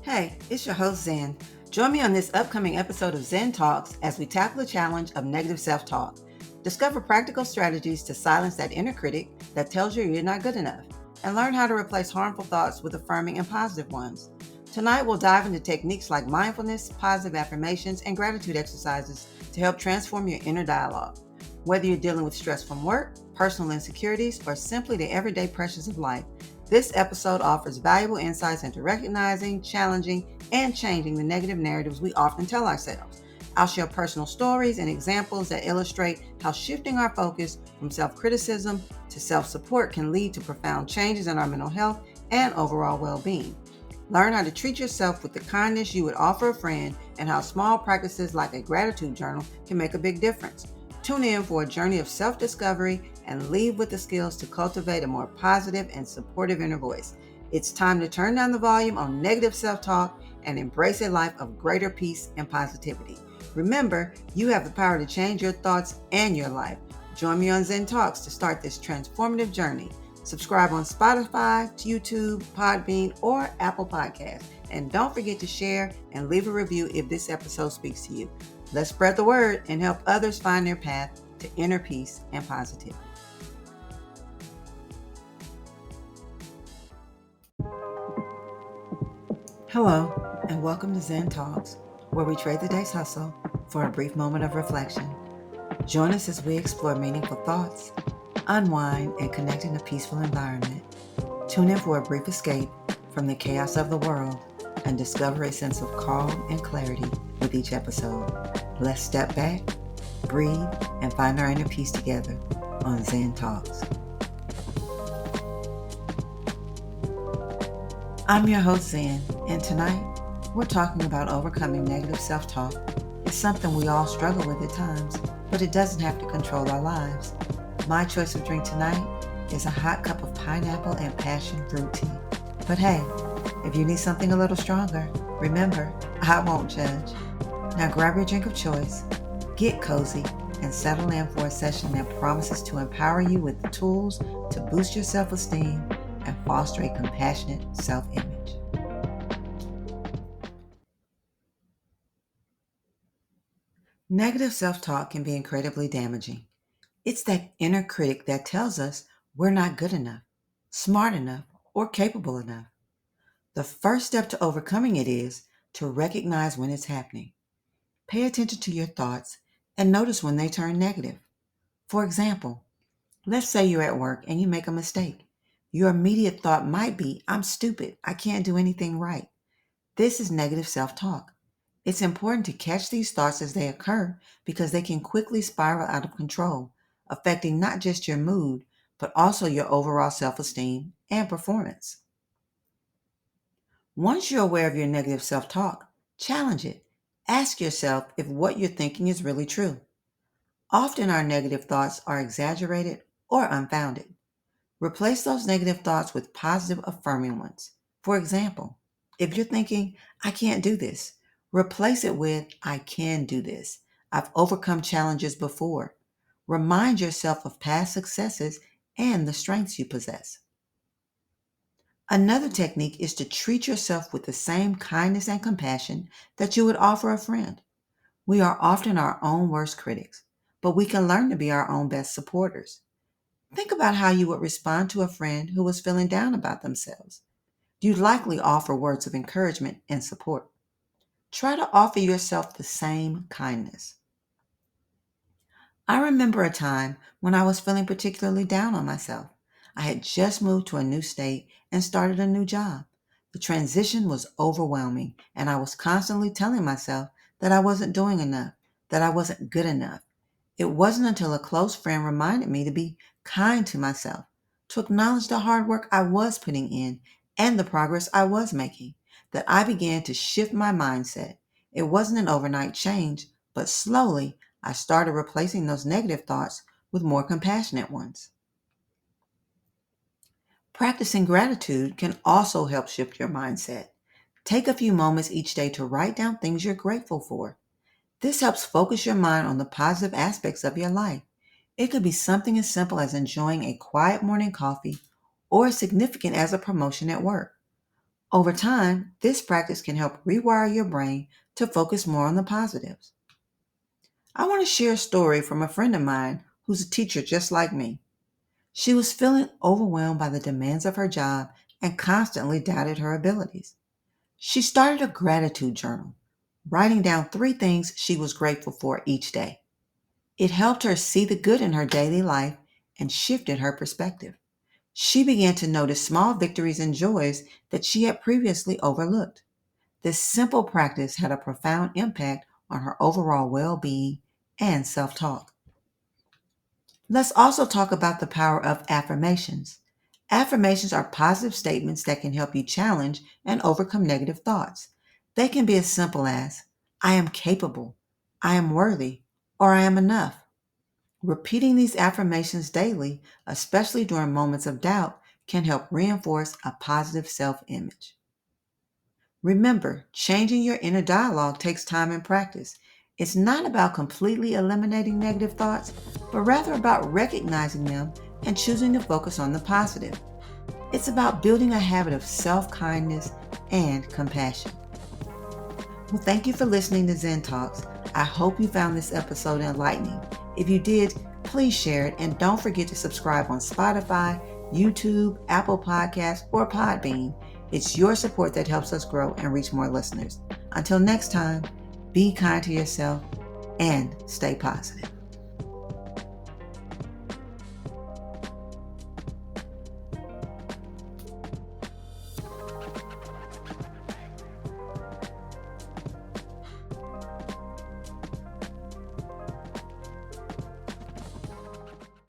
Hey, it's your host Zen. Join me on this upcoming episode of Zen Talks as we tackle the challenge of negative self-talk. Discover practical strategies to silence that inner critic that tells you you're not good enough, and learn how to replace harmful thoughts with affirming and positive ones. Tonight, we'll dive into techniques like mindfulness, positive affirmations, and gratitude exercises to help transform your inner dialogue. Whether you're dealing with stress from work, personal insecurities, or simply the everyday pressures of life, this episode offers valuable insights into recognizing, challenging, and changing the negative narratives we often tell ourselves. I'll share personal stories and examples that illustrate how shifting our focus from self-criticism to self-support can lead to profound changes in our mental health and overall well-being. Learn how to treat yourself with the kindness you would offer a friend and how small practices like a gratitude journal can make a big difference. Tune in for a journey of self-discovery and leave with the skills to cultivate a more positive and supportive inner voice. It's time to turn down the volume on negative self-talk and embrace a life of greater peace and positivity. Remember, you have the power to change your thoughts and your life. Join me on Zen Talks to start this transformative journey. Subscribe on Spotify, YouTube, Podbean, or Apple Podcasts. And don't forget to share and leave a review if this episode speaks to you. Let's spread the word and help others find their path to inner peace and positivity. Hello, and welcome to Zen Talks, where we trade the day's hustle for a brief moment of reflection. Join us as we explore meaningful thoughts, unwind, and connect in a peaceful environment. Tune in for a brief escape from the chaos of the world and discover a sense of calm and clarity with each episode. Let's step back, breathe, and find our inner peace together on Zen Talks. I'm your host Zen, and tonight we're talking about overcoming negative self-talk. It's something we all struggle with at times, but it doesn't have to control our lives. My choice of drink tonight is a hot cup of pineapple and passion fruit tea. But hey, if you need something a little stronger, remember, I won't judge. Now grab your drink of choice, get cozy, and settle in for a session that promises to empower you with the tools to boost your self-esteem and foster a compassionate self-image. Negative self-talk can be incredibly damaging. It's that inner critic that tells us we're not good enough, smart enough, or capable enough. The first step to overcoming it is to recognize when it's happening. Pay attention to your thoughts and notice when they turn negative. For example, let's say you're at work and you make a mistake. Your immediate thought might be, I'm stupid, I can't do anything right. This is negative self-talk. It's important to catch these thoughts as they occur because they can quickly spiral out of control, affecting not just your mood, but also your overall self-esteem and performance. Once you're aware of your negative self-talk, challenge it. Ask yourself if what you're thinking is really true. Often our negative thoughts are exaggerated or unfounded. Replace those negative thoughts with positive affirming ones. For example, if you're thinking, I can't do this, replace it with, I can do this. I've overcome challenges before. Remind yourself of past successes and the strengths you possess. Another technique is to treat yourself with the same kindness and compassion that you would offer a friend. We are often our own worst critics, but we can learn to be our own best supporters. Think about how you would respond to a friend who was feeling down about themselves. You'd likely offer words of encouragement and support. Try to offer yourself the same kindness. I remember a time when I was feeling particularly down on myself. I had just moved to a new state and started a new job. The transition was overwhelming, and I was constantly telling myself that I wasn't doing enough, that I wasn't good enough. It wasn't until a close friend reminded me to be kind to myself, to acknowledge the hard work I was putting in and the progress I was making, that I began to shift my mindset. It wasn't an overnight change, but slowly I started replacing those negative thoughts with more compassionate ones. Practicing gratitude can also help shift your mindset. Take a few moments each day to write down things you're grateful for. This helps focus your mind on the positive aspects of your life. It could be something as simple as enjoying a quiet morning coffee or as significant as a promotion at work. Over time, this practice can help rewire your brain to focus more on the positives. I want to share a story from a friend of mine who's a teacher just like me. She was feeling overwhelmed by the demands of her job and constantly doubted her abilities. She started a gratitude journal, writing down 3 things she was grateful for each day. It helped her see the good in her daily life and shifted her perspective. She began to notice small victories and joys that she had previously overlooked. This simple practice had a profound impact on her overall well being and self talk. Let's also talk about the power of affirmations. Affirmations are positive statements that can help you challenge and overcome negative thoughts. They can be as simple as, I am capable, I am worthy, or I am enough. Repeating these affirmations daily, especially during moments of doubt, can help reinforce a positive self image. Remember, changing your inner dialogue takes time and practice. It's not about completely eliminating negative thoughts, but rather about recognizing them and choosing to focus on the positive. It's about building a habit of self-kindness and compassion. Well, thank you for listening to Zen Talks. I hope you found this episode enlightening. If you did, please share it and don't forget to subscribe on Spotify, YouTube, Apple Podcasts, or Podbean. It's your support that helps us grow and reach more listeners. Until next time, be kind to yourself and stay positive.